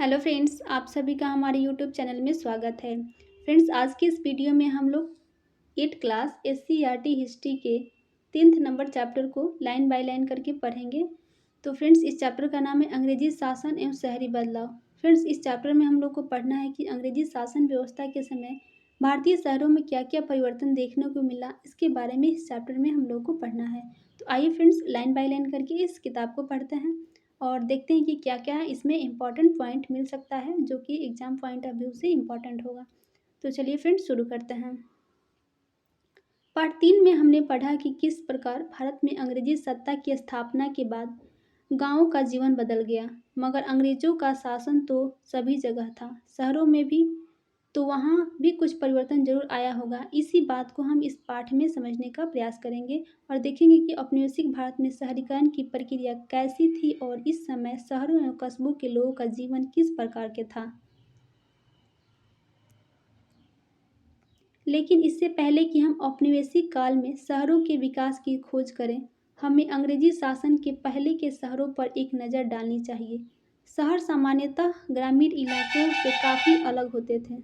Hello friends, आप सभी का हमारे यूट्यूब चैनल में स्वागत है। फ्रेंड्स, आज की इस वीडियो में हम लोग 8 क्लास एससीईआरटी हिस्ट्री के 3th नंबर चैप्टर को लाइन बाय लाइन करके पढ़ेंगे। तो फ्रेंड्स, इस चैप्टर का नाम है अंग्रेजी शासन एवं शहरी बदलाव। फ्रेंड्स, इस चैप्टर में हम लोग को पढ़ना है कि अंग्रेजी शासन व्यवस्था के समय भारतीय शहरों में क्या क्या परिवर्तन देखने को मिला, इसके बारे में इस चैप्टर में हम लोग को पढ़ना है। तो आइए फ्रेंड्स, लाइन बाय लाइन करके इस किताब को पढ़ते हैं और देखते हैं कि क्या क्या है इसमें इम्पॉर्टेंट पॉइंट मिल सकता है जो कि एग्जाम पॉइंट ऑफ व्यू से इम्पॉर्टेंट होगा। तो चलिए फ्रेंड्स, शुरू करते हैं। पार्ट 3 में हमने पढ़ा कि किस प्रकार भारत में अंग्रेजी सत्ता की स्थापना के बाद गांवों का जीवन बदल गया, मगर अंग्रेजों का शासन तो सभी जगह था, शहरों में भी, तो वहाँ भी कुछ परिवर्तन जरूर आया होगा। इसी बात को हम इस पाठ में समझने का प्रयास करेंगे और देखेंगे कि औपनिवेशिक भारत में शहरीकरण की प्रक्रिया कैसी थी और इस समय शहरों एवं कस्बों के लोगों का जीवन किस प्रकार के था। लेकिन इससे पहले कि हम औपनिवेशिक काल में शहरों के विकास की खोज करें, हमें अंग्रेजी शासन के पहले के शहरों पर एक नज़र डालनी चाहिए। शहर सामान्यतः ग्रामीण इलाकों से काफ़ी अलग होते थे।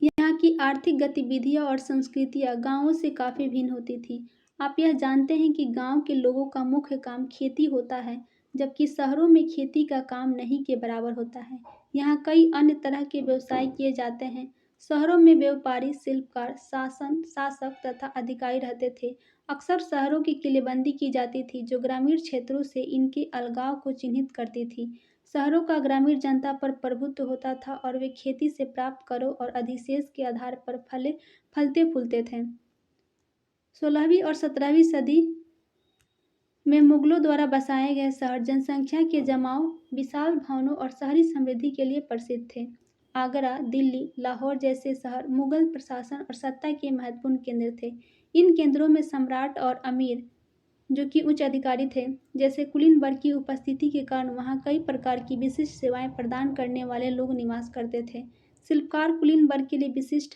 यहाँ की आर्थिक गतिविधियाँ और संस्कृतियाँ गाँवों से काफ़ी भिन्न होती थी। आप यह जानते हैं कि गाँव के लोगों का मुख्य काम खेती होता है, जबकि शहरों में खेती का काम नहीं के बराबर होता है। यहाँ कई अन्य तरह के व्यवसाय किए जाते हैं। शहरों में व्यापारी, शिल्पकार, शासक तथा अधिकारी रहते थे। अक्सर शहरों की किलेबंदी की जाती थी, जो ग्रामीण क्षेत्रों से इनके अलगाव को चिन्हित करती थी। शहरों का ग्रामीण जनता पर प्रभुत्व होता था और वे खेती से प्राप्त करों और अधिशेष के आधार पर फलते फूलते थे। 16वीं और 17वीं सदी में मुगलों द्वारा बसाए गए शहर जनसंख्या के जमाव, विशाल भवनों और शहरी समृद्धि के लिए प्रसिद्ध थे। आगरा, दिल्ली, लाहौर जैसे शहर मुगल प्रशासन और सत्ता के महत्वपूर्ण केंद्र थे। इन केंद्रों में सम्राट और अमीर, जो कि उच्च अधिकारी थे, जैसे कुलीन वर्ग की उपस्थिति के कारण वहाँ कई प्रकार की विशिष्ट सेवाएं प्रदान करने वाले लोग निवास करते थे। शिल्पकार कुलीन वर्ग के लिए विशिष्ट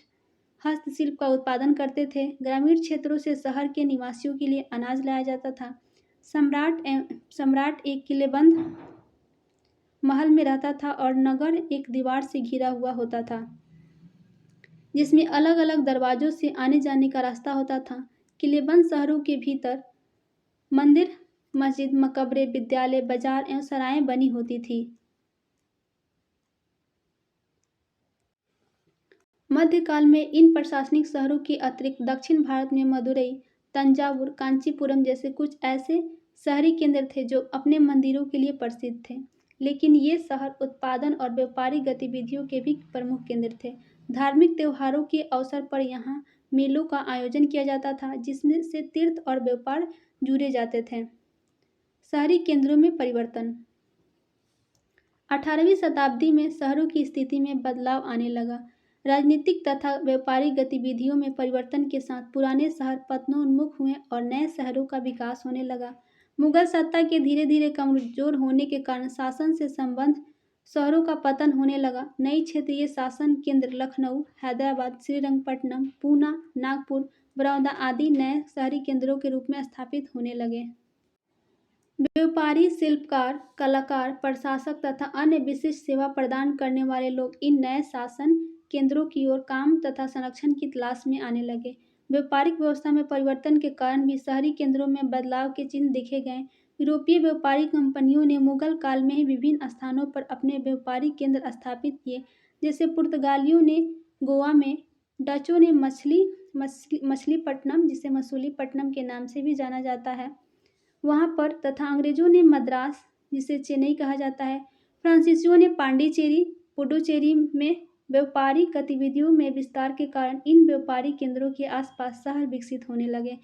हस्तशिल्प का उत्पादन करते थे। ग्रामीण क्षेत्रों से शहर के निवासियों के लिए अनाज लाया जाता था। सम्राट एक किलेबंद महल में रहता था और नगर एक दीवार से घिरा हुआ होता था, जिसमें अलग अलग दरवाजों से आने जाने का रास्ता होता था। किलेबंद शहरों के भीतर मंदिर, मस्जिद, मकबरे, विद्यालय, बाजार एवं सराएं बनी होती थी। मध्यकाल में इन प्रशासनिक शहरों के अतिरिक्त दक्षिण भारत में मदुरई, तंजावुर, कांचीपुरम जैसे कुछ ऐसे शहरी केंद्र थे जो अपने मंदिरों के लिए प्रसिद्ध थे। लेकिन ये शहर उत्पादन और व्यापारिक गतिविधियों के भी प्रमुख केंद्र थे। धार्मिक त्योहारों के अवसर पर यहाँ मेलों का आयोजन किया जाता था, जिसमें से तीर्थ और व्यापार जुड़े जाते थे। शहरी केंद्रों में परिवर्तन। 18वीं शताब्दी में शहरों की स्थिति में बदलाव आने लगा। राजनीतिक तथा व्यापारिक गतिविधियों में परिवर्तन के साथ पुराने शहर पतनोन्मुख हुए और नए शहरों का विकास होने लगा। मुगल सत्ता के धीरे धीरे कमजोर होने के कारण शासन से संबंध शहरों का पतन होने लगा। नई क्षेत्रीय शासन केंद्र लखनऊ, हैदराबाद, श्रीरंगपट्टनम, पूना, नागपुर, बड़ौदा आदि नए शहरी केंद्रों के रूप में स्थापित होने लगे। व्यापारी, शिल्पकार, कलाकार, प्रशासक तथा अन्य विशिष्ट सेवा प्रदान करने वाले लोग इन नए शासन केंद्रों की ओर काम तथा संरक्षण की तलाश में आने लगे। व्यापारिक व्यवस्था में परिवर्तन के कारण भी शहरी केंद्रों में बदलाव के चिन्ह देखे गए। यूरोपीय व्यापारी कंपनियों ने मुगल काल में ही विभिन्न स्थानों पर अपने व्यापारिक केंद्र स्थापित किए, जैसे पुर्तगालियों ने गोवा में, डचों ने मछलीपट्टनम, जिसे मसूलीपट्टनम के नाम से भी जाना जाता है, वहाँ पर, तथा अंग्रेजों ने मद्रास, जिसे चेन्नई कहा जाता है, फ्रांसीसियों ने पांडिचेरी, पुडुचेरी में। व्यापारिक गतिविधियों में विस्तार के कारण इन व्यापारिक केंद्रों के आसपास शहर विकसित होने लगे।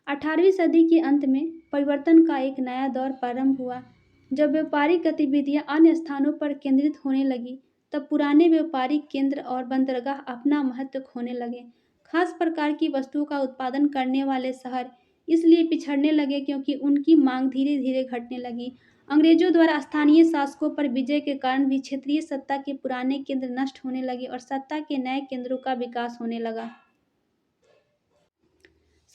18वीं सदी के अंत में परिवर्तन का एक नया दौर प्रारंभ हुआ। जब व्यापारिक गतिविधियां अन्य स्थानों पर केंद्रित होने लगी, तब पुराने व्यापारिक केंद्र और बंदरगाह अपना महत्व खोने लगे। खास प्रकार की वस्तुओं का उत्पादन करने वाले शहर इसलिए पिछड़ने लगे क्योंकि उनकी मांग धीरे धीरे घटने लगी। अंग्रेजों द्वारा स्थानीय शासकों पर विजय के कारण भी क्षेत्रीय सत्ता के पुराने केंद्र नष्ट होने लगे और सत्ता के नए केंद्रों का विकास होने लगा।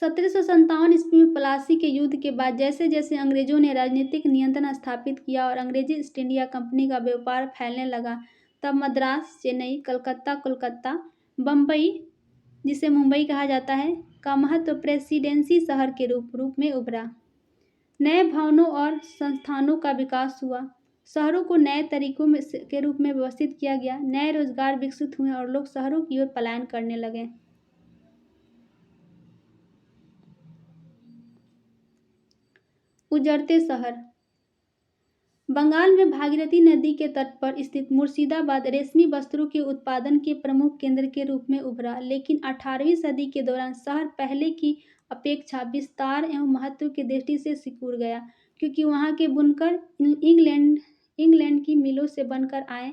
1757 ईस्वी में प्लासी के युद्ध के बाद जैसे जैसे अंग्रेजों ने राजनीतिक नियंत्रण स्थापित किया और अंग्रेजी ईस्ट इंडिया कंपनी का व्यापार फैलने लगा, तब मद्रास, चेन्नई, कलकत्ता, कोलकाता, बम्बई, जिसे मुंबई कहा जाता है, का महत्व प्रेसिडेंसी शहर के रूप में उभरा। नए भवनों और संस्थानों का विकास हुआ, शहरों को नए तरीकों के रूप में व्यवस्थित किया गया, नए रोजगार विकसित हुए और लोग शहरों की ओर पलायन करने लगे। उजड़ते शहर। बंगाल में भागीरथी नदी के तट पर स्थित मुर्शिदाबाद रेशमी वस्त्रों के उत्पादन के प्रमुख केंद्र के रूप में उभरा, लेकिन 18वीं सदी के दौरान शहर पहले की अपेक्षा विस्तार एवं महत्व की दृष्टि से सिकुड़ गया, क्योंकि वहां के बुनकर इंग्लैंड की मिलों से बनकर आए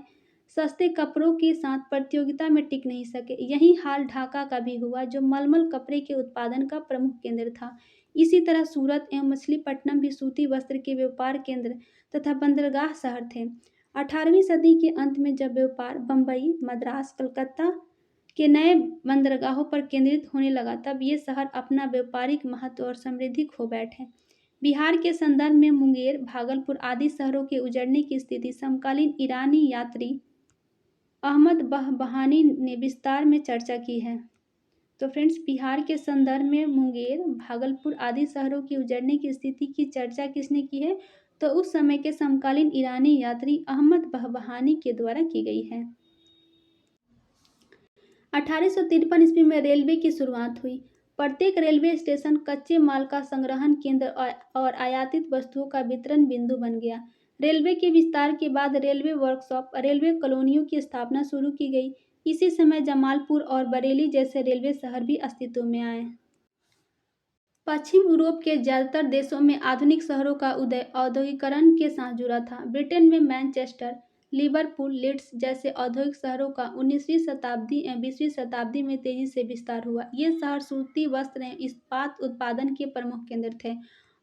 सस्ते कपड़ों के साथ प्रतियोगिता में टिक नहीं सके। यही हाल ढाका का भी हुआ, जो मलमल कपड़े के उत्पादन का प्रमुख केंद्र था। इसी तरह सूरत एवं मछलीपट्टनम भी सूती वस्त्र के व्यापार केंद्र तथा बंदरगाह शहर थे। 18वीं सदी के अंत में जब व्यापार बम्बई, मद्रास, कलकत्ता के नए बंदरगाहों पर केंद्रित होने लगा, तब ये शहर अपना व्यापारिक महत्व और समृद्धि खो बैठे। बिहार के संदर्भ में मुंगेर, भागलपुर आदि शहरों के उजड़ने की स्थिति समकालीन ईरानी यात्री अहमद बहानी ने विस्तार में चर्चा की है। तो फ्रेंड्स, बिहार के संदर्भ में मुंगेर, भागलपुर आदि शहरों की उजड़ने की स्थिति की चर्चा किसने की है? तो उस समय के समकालीन ईरानी यात्री अहमद बहानी के द्वारा की गई है। 1853 ईस्वी में रेलवे की शुरुआत हुई। प्रत्येक रेलवे स्टेशन कच्चे माल का संग्रहण केंद्र और आयातित वस्तुओं का वितरण बिंदु बन गया। रेलवे के विस्तार के बाद रेलवे वर्कशॉप, रेलवे कॉलोनियों की स्थापना शुरू की गई। इसी समय जमालपुर और बरेली जैसे रेलवे शहर भी अस्तित्व में आए। पश्चिम यूरोप के ज्यादातर देशों में आधुनिक शहरों का उदय औद्योगिकरण के साथ जुड़ा था। ब्रिटेन में मैनचेस्टर, लिवरपूल, लीड्स जैसे औद्योगिक शहरों का 19वीं शताब्दी एवं 20वीं शताब्दी में तेजी से विस्तार हुआ। ये शहर सूती वस्त्र एवं इस्पात उत्पादन के प्रमुख केंद्र थे।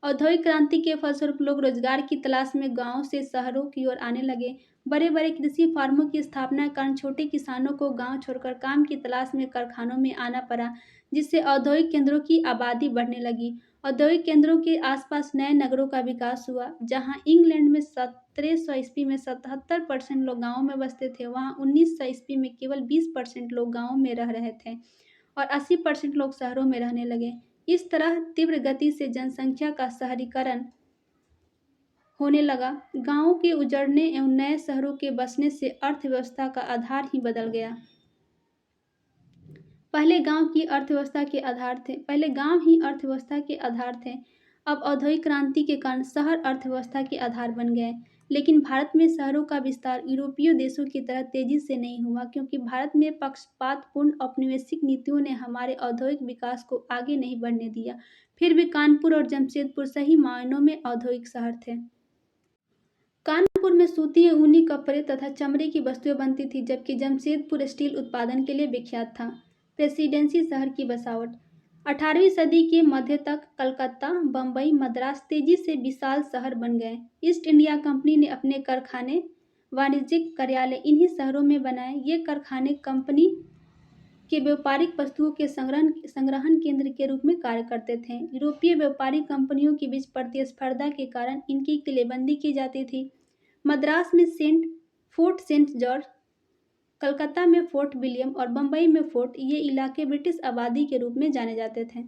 औद्योगिक क्रांति के फलस्वरूप लोग रोजगार की तलाश में गांवों से शहरों की ओर आने लगे। बड़े बड़े कृषि फार्मों की स्थापना के कारण छोटे किसानों को गांव छोड़कर काम की तलाश में कारखानों में आना पड़ा, जिससे औद्योगिक केंद्रों की आबादी बढ़ने लगी। औद्योगिक केंद्रों के आसपास नए नगरों का विकास हुआ। जहां इंग्लैंड में 1700 ईस्वी में 77% लोग गांवों में बसते थे, वहां 1900 ईस्वी में केवल 20% लोग गांवों में रह रहे थे और 80% लोग शहरों में रहने लगे। इस तरह तीव्र गति से जनसंख्या का शहरीकरण होने लगा। गांवों के उजड़ने एवं नए शहरों के बसने से अर्थव्यवस्था का आधार ही बदल गया। पहले गांव ही अर्थव्यवस्था के आधार थे। अब औद्योगिक क्रांति के कारण शहर अर्थव्यवस्था के आधार बन गए। लेकिन भारत में शहरों का विस्तार यूरोपीय देशों की तरह तेजी से नहीं हुआ, क्योंकि भारत में पक्षपातपूर्ण औपनिवेशिक नीतियों ने हमारे औद्योगिक विकास को आगे नहीं बढ़ने दिया। फिर भी कानपुर और जमशेदपुर सही मायनों में औद्योगिक शहर थे। कानपुर में सूती एवं ऊनी कपड़े तथा चमड़े की वस्तुएं बनती थी, जबकि जमशेदपुर स्टील उत्पादन के लिए विख्यात था। प्रेसिडेंसी शहर की बसावट। 18वीं सदी के मध्य तक कलकत्ता, बम्बई, मद्रास तेजी से विशाल शहर बन गए। ईस्ट इंडिया कंपनी ने अपने कारखाने, वाणिज्यिक कार्यालय इन्हीं शहरों में बनाए। ये कारखाने कंपनी के व्यापारिक वस्तुओं के संग्रहण केंद्र के रूप में कार्य करते थे। यूरोपीय व्यापारिक कंपनियों के बीच प्रतिस्पर्धा के कारण इनकी किलेबंदी की जाती थी। मद्रास में फोर्ट सेंट जॉर्ज, कलकत्ता में फोर्ट विलियम और बम्बई में फोर्ट, ये इलाके ब्रिटिश आबादी के रूप में जाने जाते थे।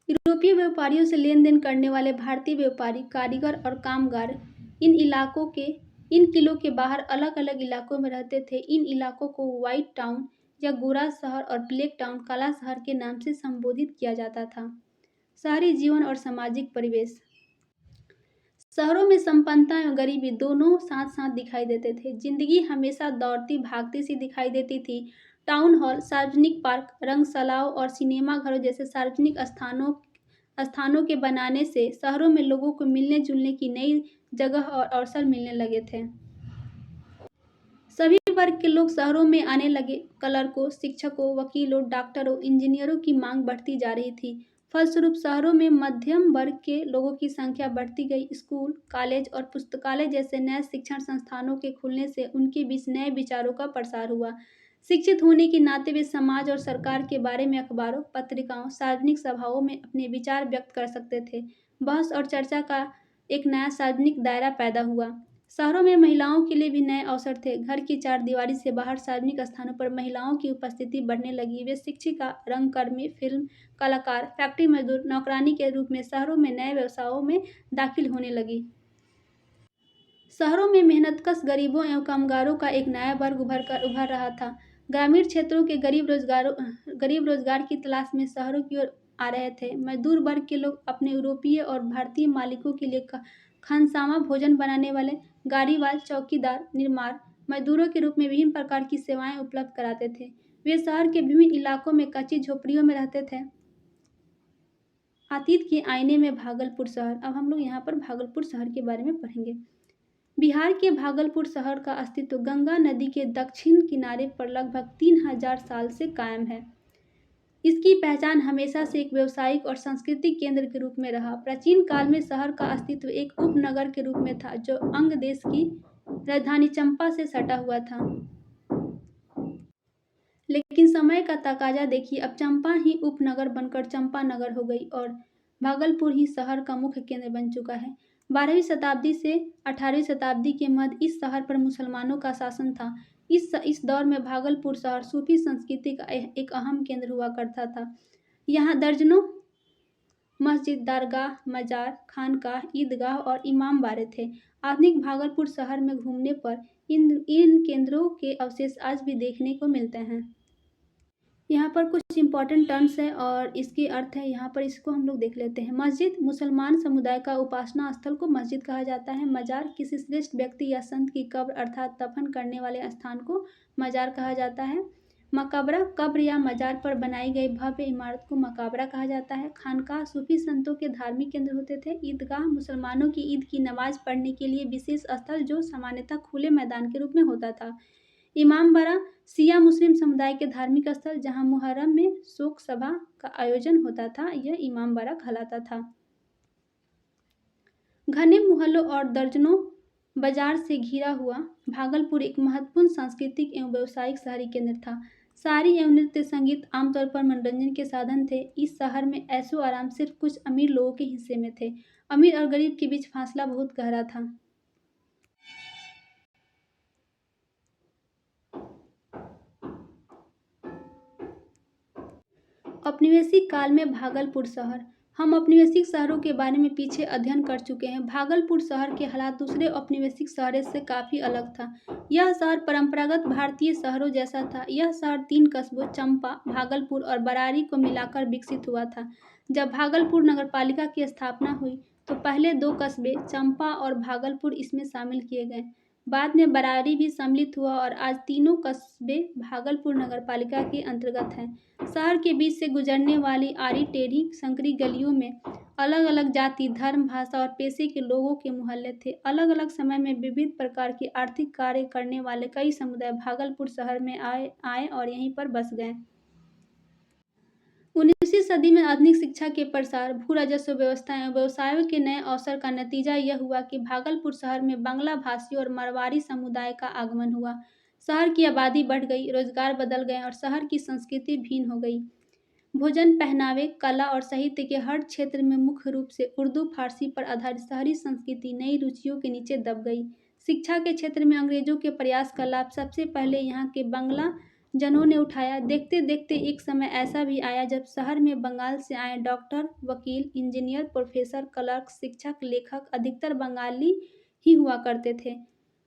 यूरोपीय व्यापारियों से लेन देन करने वाले भारतीय व्यापारी, कारीगर और कामगार इन किलों के बाहर अलग अलग इलाकों में रहते थे। इन इलाकों को व्हाइट टाउन या गोरा शहर और ब्लैक टाउन, काला शहर के नाम से संबोधित किया जाता था। शहरी जीवन और सामाजिक परिवेश। शहरों में संपन्नता और गरीबी दोनों साथ साथ दिखाई देते थे। जिंदगी हमेशा दौड़ती भागती सी दिखाई देती थी। टाउन हॉल, सार्वजनिक पार्क, रंगशालाओं और सिनेमा घरों जैसे सार्वजनिक स्थानों के बनाने से शहरों में लोगों को मिलने जुलने की नई जगह और अवसर मिलने लगे थे। सभी वर्ग के लोग शहरों में आने लगे। क्लर्कों, शिक्षकों, वकीलों, डॉक्टरों, इंजीनियरों की मांग बढ़ती जा रही थी। फलस्वरूप शहरों में मध्यम वर्ग के लोगों की संख्या बढ़ती गई। स्कूल, कॉलेज और पुस्तकालय जैसे नए शिक्षण संस्थानों के खुलने से उनके बीच नए विचारों का प्रसार हुआ। शिक्षित होने के नाते वे समाज और सरकार के बारे में अखबारों, पत्रिकाओं, सार्वजनिक सभाओं में अपने विचार व्यक्त कर सकते थे। बहस और चर्चा का एक नया सार्वजनिक दायरा पैदा हुआ। शहरों में महिलाओं के लिए भी नए अवसर थे। घर की चारदीवारी से बाहर सार्वजनिक स्थानों पर महिलाओं की उपस्थिति बढ़ने लगी। वे शिक्षिका, रंगकर्मी, फिल्म कलाकार, फैक्ट्री मजदूर, नौकरानी के रूप में शहरों में नए व्यवसायों में दाखिल होने लगी। शहरों में मेहनतकश गरीबों एवं कामगारों का एक नया वर्ग उभर रहा था। ग्रामीण क्षेत्रों के गरीब रोजगार की तलाश में शहरों की ओर आ रहे थे। मजदूर वर्ग के लोग अपने यूरोपीय और भारतीय मालिकों के लिए खानसामा भोजन बनाने वाले, गाड़ीवाल, चौकीदार, निर्माण मजदूरों के रूप में विभिन्न प्रकार की सेवाएं उपलब्ध कराते थे। वे शहर के विभिन्न इलाकों में कच्ची झोपड़ियों में रहते थे। अतीत के आईने में भागलपुर शहर। अब हम लोग यहाँ पर भागलपुर शहर के बारे में पढ़ेंगे। बिहार के भागलपुर शहर का अस्तित्व गंगा नदी के दक्षिण किनारे पर लगभग 3000 साल से कायम है। इसकी पहचान हमेशा से एक व्यावसायिक और सांस्कृतिक केंद्र के रूप में रहा। प्राचीन काल में शहर का अस्तित्व एक उपनगर के रूप में था, जो अंग देश की राजधानी चंपा से सटा हुआ था। लेकिन समय का तकाजा देखिए, अब चंपा ही उपनगर बनकर चंपानगर हो गई और भागलपुर ही शहर का मुख्य केंद्र बन चुका है। 12वीं शताब्दी से 18वीं शताब्दी के मध्य इस शहर पर मुसलमानों का शासन था। इस दौर में भागलपुर शहर सूफी संस्कृति का एक अहम केंद्र हुआ करता था। यहाँ दर्जनों मस्जिद, दरगाह, मजार, खानकाह, ईदगाह और इमाम बाड़े थे। आधुनिक भागलपुर शहर में घूमने पर इन केंद्रों के अवशेष आज भी देखने को मिलते हैं। यहाँ पर कुछ इंपॉर्टेंट टर्म्स है और इसके अर्थ है, यहाँ पर इसको हम लोग देख लेते हैं। मस्जिद, मुसलमान समुदाय का उपासना स्थल को मस्जिद कहा जाता है। मजार, किसी श्रेष्ठ व्यक्ति या संत की कब्र अर्थात दफन करने वाले स्थान को मजार कहा जाता है। मकबरा, कब्र या मजार पर बनाई गई भव्य इमारत को मकबरा कहा जाता है। खानकाह, सूफी संतों के धार्मिक केंद्र होते थे। ईदगाह, मुसलमानों की ईद की नमाज पढ़ने के लिए विशेष स्थल जो सामान्यतः खुले मैदान के रूप में होता था। इमामबाड़ा, शिया मुस्लिम समुदाय के धार्मिक स्थल जहां मुहर्रम में शोक सभा का आयोजन होता था, यह इमामबाड़ा कहलाता था। घने मोहल्लों और दर्जनों बाजार से घिरा हुआ भागलपुर एक महत्वपूर्ण सांस्कृतिक एवं व्यावसायिक शहरी केंद्र था। शायरी एवं नृत्य संगीत आमतौर पर मनोरंजन के साधन थे। इस शहर में ऐशो आराम सिर्फ कुछ अमीर लोगों के हिस्से में थे। अमीर और गरीब के बीच फासला बहुत गहरा था। औपनिवेशिक काल में भागलपुर शहर। हम औपनिवेशिक शहरों के बारे में पीछे अध्ययन कर चुके हैं। भागलपुर शहर के हालात दूसरे औपनिवेशिक शहरों से काफ़ी अलग था। यह शहर परंपरागत भारतीय शहरों जैसा था। यह शहर 3 कस्बों चंपा, भागलपुर और बरारी को मिलाकर विकसित हुआ था। जब भागलपुर नगरपालिका की स्थापना हुई तो पहले 2 कस्बे चंपा और भागलपुर इसमें शामिल किए गए। बाद में बरारी भी सम्मिलित हुआ और आज तीनों कस्बे भागलपुर नगरपालिका के अंतर्गत हैं। शहर के बीच से गुजरने वाली आड़ी टेढ़ी संकरी गलियों में अलग अलग जाति, धर्म, भाषा और पेशे के लोगों के मोहल्ले थे। अलग अलग समय में विविध प्रकार के आर्थिक कार्य करने वाले कई समुदाय भागलपुर शहर में आए और यहीं पर बस गए। 19वीं सदी में आधुनिक शिक्षा के प्रसार, भू राजस्व व्यवस्था एवं व्यवसायों के नए अवसर का नतीजा यह हुआ कि भागलपुर शहर में बांग्ला भाषी और मरवाड़ी समुदाय का आगमन हुआ। शहर की आबादी बढ़ गई, रोजगार बदल गए और शहर की संस्कृति भिन्न हो गई। भोजन, पहनावे, कला और साहित्य के हर क्षेत्र में मुख्य रूप से उर्दू फारसी पर आधारित शहरी संस्कृति नई रुचियों के नीचे दब गई। शिक्षा के क्षेत्र में अंग्रेजों के प्रयास का लाभ सबसे पहले यहाँ के बांग्ला जनों ने उठाया। देखते देखते एक समय ऐसा भी आया जब शहर में बंगाल से आए डॉक्टर, वकील, इंजीनियर, प्रोफेसर, क्लर्क, शिक्षक, लेखक अधिकतर बंगाली ही हुआ करते थे।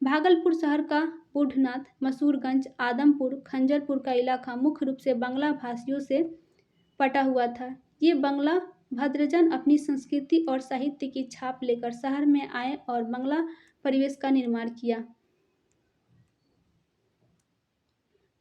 भागलपुर शहर का बूढ़नाथ, मसूरगंज, आदमपुर, खंजरपुर का इलाका मुख्य रूप से बांग्ला भाषियों से पटा हुआ था। ये बांग्ला भद्रजन अपनी संस्कृति और साहित्य की छाप लेकर शहर में आए और बांग्ला परिवेश का निर्माण किया।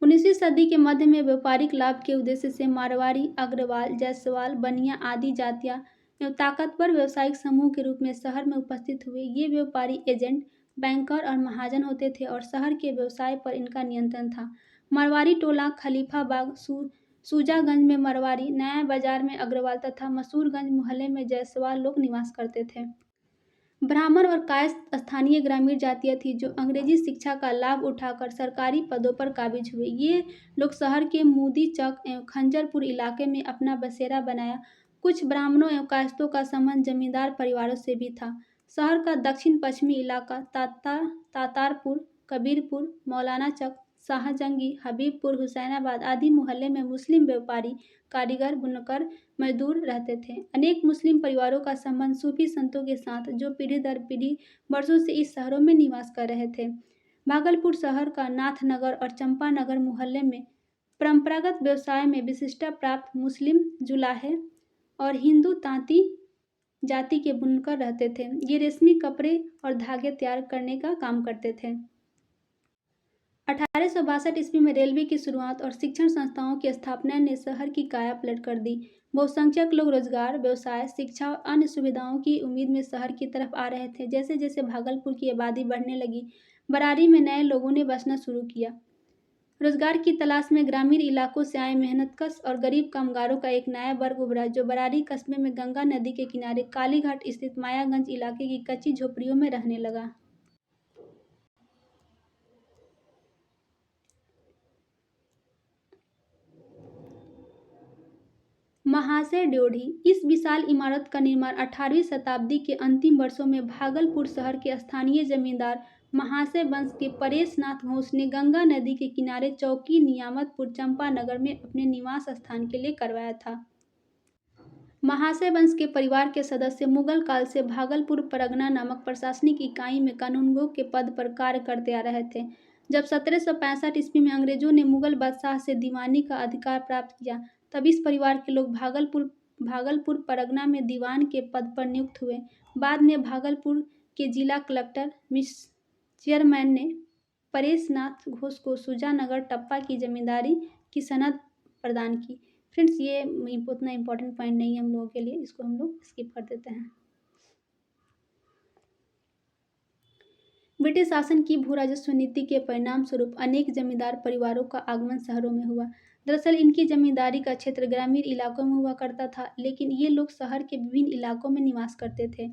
19वीं सदी के मध्य में व्यापारिक लाभ के उद्देश्य से मारवाड़ी, अग्रवाल, जायसवाल, बनिया आदि जातियां एवं ताकतवर व्यावसायिक समूह के रूप में शहर में उपस्थित हुए। ये व्यापारी एजेंट, बैंकर और महाजन होते थे और शहर के व्यवसाय पर इनका नियंत्रण था। मारवाड़ी टोला खलीफाबाग, सूजागंज में मरवाड़ी, नया बाजार में अग्रवाल तथा मसूरगंज मोहल्ले में जायसवाल लोग निवास करते थे। ब्राह्मण और कायस्थ स्थानीय ग्रामीण जातियां थीं जो अंग्रेजी शिक्षा का लाभ उठाकर सरकारी पदों पर काबिज हुए। ये लोग शहर के मूदी चक एवं खंजरपुर इलाके में अपना बसेरा बनाया। कुछ ब्राह्मणों एवं कायस्थों का संबंध जमींदार परिवारों से भी था। शहर का दक्षिण पश्चिमी इलाका तातारपुर, कबीरपुर, मौलाना चक, शाहजंगी, हबीबपुर, हुसैनाबाद आदि मोहल्ले में मुस्लिम व्यापारी, कारीगर, बुनकर, मजदूर रहते थे। अनेक मुस्लिम परिवारों का संबंध सूफी संतों के साथ जो पीढ़ी दर पीढ़ी वर्षों से इस शहरों में निवास कर रहे थे। भागलपुर शहर का नाथनगर और चंपानगर मोहल्ले में परंपरागत व्यवसाय में विशिष्टता प्राप्त मुस्लिम जुलाहे और हिंदू तांती जाति के बुनकर रहते थे। ये रेशमी कपड़े और धागे तैयार करने का काम करते थे। 1862 ईस्वी में रेलवे की शुरुआत और शिक्षण संस्थाओं की स्थापना ने शहर की काया पलट कर दी। बहुसंख्यक लोग रोजगार, व्यवसाय, शिक्षा और अन्य सुविधाओं की उम्मीद में शहर की तरफ आ रहे थे। जैसे जैसे भागलपुर की आबादी बढ़ने लगी, बरारी में नए लोगों ने बसना शुरू किया। रोजगार की तलाश में ग्रामीण इलाकों से आए मेहनतकश और गरीब कामगारों का एक नया वर्ग उभरा जो बरारी कस्बे में गंगा नदी के किनारे कालीघाट स्थित मायागंज इलाके की कच्ची झोपड़ियों में रहने लगा। महाशय ड्योढ़ी। इस विशाल इमारत का निर्माण 18वीं शताब्दी के अंतिम वर्षों में भागलपुर शहर के स्थानीय जमींदार महाशय वंश के परेशनाथ घोष ने गंगा नदी के किनारे चौकी नियामतपुर चंपानगर में अपने निवास स्थान के लिए करवाया था। महाशय वंश के परिवार के सदस्य मुगल काल से भागलपुर परगना नामक प्रशासनिक इकाई में कानूनगो के पद पर कार्य करते आ रहे थे। जब 1765 ईस्वी में अंग्रेजों ने मुगल बादशाह से दीवानी का अधिकार प्राप्त किया, तब इस परिवार के लोग भागलपुर परगना में दीवान के पद पर नियुक्त हुए। बाद में भागलपुर के जिला कलेक्टर मिस चेयरमैन ने परेशनाथ घोष को सुजानगर टप्पा की जमींदारी की सनद प्रदान की। फ्रेंड्स, ये उतना इम्पोर्टेंट पॉइंट नहीं है हम लोगों के लिए, इसको हम लोग स्किप कर देते हैं। ब्रिटिश शासन की भू राजस्व नीति के परिणाम स्वरूप अनेक जमींदार परिवारों का आगमन शहरों में हुआ। दरअसल इनकी जमींदारी का क्षेत्र ग्रामीण इलाकों में हुआ करता था, लेकिन ये लोग शहर के विभिन्न इलाकों में निवास करते थे।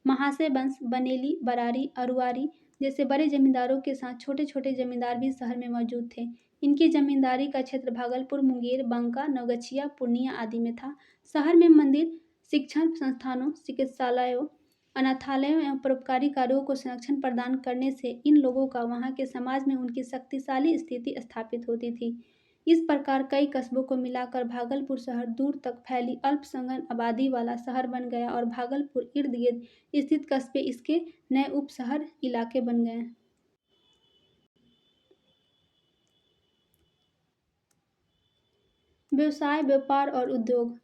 महाशय वंश, बनेली, बरारी, अरुआरी जैसे बड़े जमींदारों के साथ छोटे छोटे जमींदार भी शहर में मौजूद थे। इनकी जमींदारी का क्षेत्र भागलपुर, मुंगेर, बांका, नवगछिया, पूर्णिया आदि में था। शहर में मंदिर, शिक्षण संस्थानों, चिकित्सालयों, अनाथालयों एवं परोपकारी कार्यों को संरक्षण प्रदान करने से इन लोगों का वहाँ के समाज में उनकी शक्तिशाली स्थिति स्थापित होती थी। इस प्रकार कई कस्बों को मिलाकर भागलपुर शहर दूर तक फैली अल्पसंख्यक आबादी वाला शहर बन गया और भागलपुर इर्द गिर्द स्थित कस्बे इसके नए उप शहर इलाके बन गए। व्यवसाय, व्यापार और उद्योग।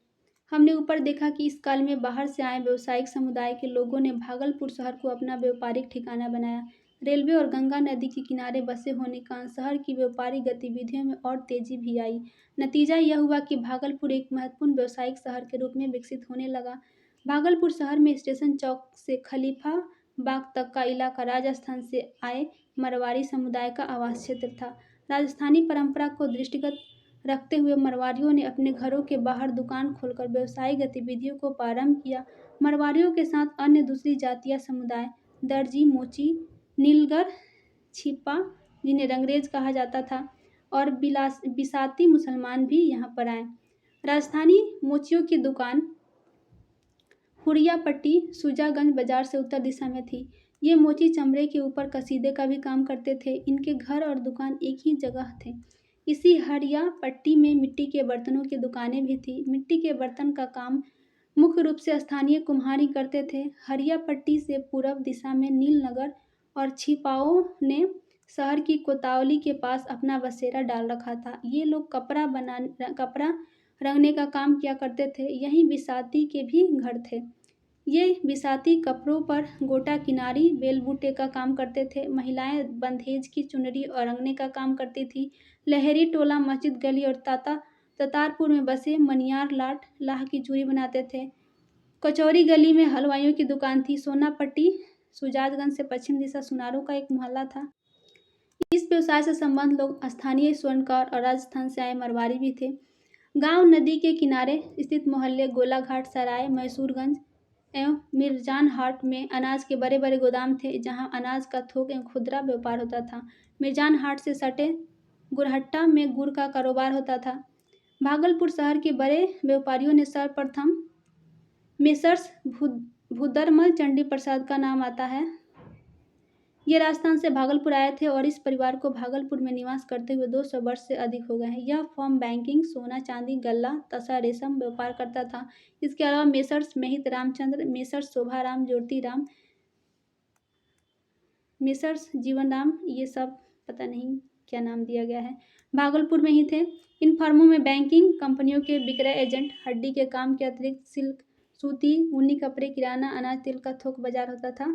हमने ऊपर देखा कि इस काल में बाहर से आए व्यावसायिक समुदाय के लोगों ने भागलपुर शहर को अपना व्यापारिक ठिकाना बनाया। रेलवे और गंगा नदी के किनारे बसे होने के कारण शहर की व्यापारिक गतिविधियों में और तेजी भी आई। नतीजा यह हुआ कि भागलपुर एक महत्वपूर्ण व्यावसायिक शहर के रूप में विकसित होने लगा। भागलपुर शहर में स्टेशन चौक से खलीफा बाग तक का इलाका राजस्थान से आए मरवाड़ी समुदाय का आवास क्षेत्र था। राजस्थानी परंपरा को दृष्टिगत रखते हुए मरवाड़ियों ने अपने घरों के बाहर दुकान खोलकर व्यवसायिक गतिविधियों को प्रारंभ किया। मरवाड़ियों के साथ अन्य दूसरी जातीय समुदाय दर्जी, मोची, नीलगर, छिपा जिन्हें रंगरेज कहा जाता था और बिसाती मुसलमान भी यहाँ पर आए। राजस्थानी मोचियों की दुकान हुरियापट्टी सुजागंज बाजार से उत्तर दिशा में थी। ये मोची चमड़े के ऊपर कसीदे का भी काम करते थे। इनके घर और दुकान एक ही जगह थे। इसी हरिया पट्टी में मिट्टी के बर्तनों की दुकानें भी थी। मिट्टी के बर्तन का काम मुख्य रूप से स्थानीय कुम्हार ही करते थे। हरिया पट्टी से पूर्व दिशा में नीलनगर और छिपाओं ने शहर की कोतवाली के पास अपना बसेरा डाल रखा था। ये लोग कपड़ा रंगने का काम किया करते थे। यहीं बिसाती के भी घर थे। ये बिसाती कपड़ों पर गोटा किनारी बेलबूटे का काम करते थे। महिलाएं बंधेज की चुनरी और रंगने का काम करती थी। लहरी टोला मस्जिद गली और ततारपुर में बसे मनियार लाट लाह की चूड़ी बनाते थे। कचौरी गली में हलवाइयों की दुकान थी। सोनापट्टी सुजातगंज से पश्चिम दिशा सुनारों का एक मोहल्ला था। इस व्यवसाय से संबंध लोग स्थानीय स्वर्णकार और राजस्थान से आए मरवाड़ी भी थे। गांव नदी के किनारे स्थित मोहल्ले गोलाघाट, सराय, मैसूरगंज, एवं मिर्जान हाट में अनाज के बड़े बड़े गोदाम थे जहां अनाज का थोक एवं खुदरा व्यापार होता था। मिर्जान हाट से सटे गुरहट्टा में गुड़ का कारोबार होता था। भागलपुर शहर के बड़े व्यापारियों ने सर्वप्रथम मेसर्स भूदरमल चंडी प्रसाद का नाम आता है। ये राजस्थान से भागलपुर आए थे और इस परिवार को भागलपुर में निवास करते हुए 200 वर्ष से अधिक हो गए हैं। यह फर्म बैंकिंग, सोना चांदी, गल्ला, तसा, रेशम व्यापार करता था। इसके अलावा messrs Mahit Ramchandra, messrs Shobharam, Jyotiram, messrs Jivan Ram, ये सब पता नहीं क्या नाम दिया गया है, भागलपुर में ही थे। इन फर्मों में बैंकिंग कंपनियों के विक्रय एजेंट, हड्डी के काम के अतिरिक्त सिल्क, सूती, ऊनी कपड़े, किराना, अनाज, तेल का थोक बाजार होता था।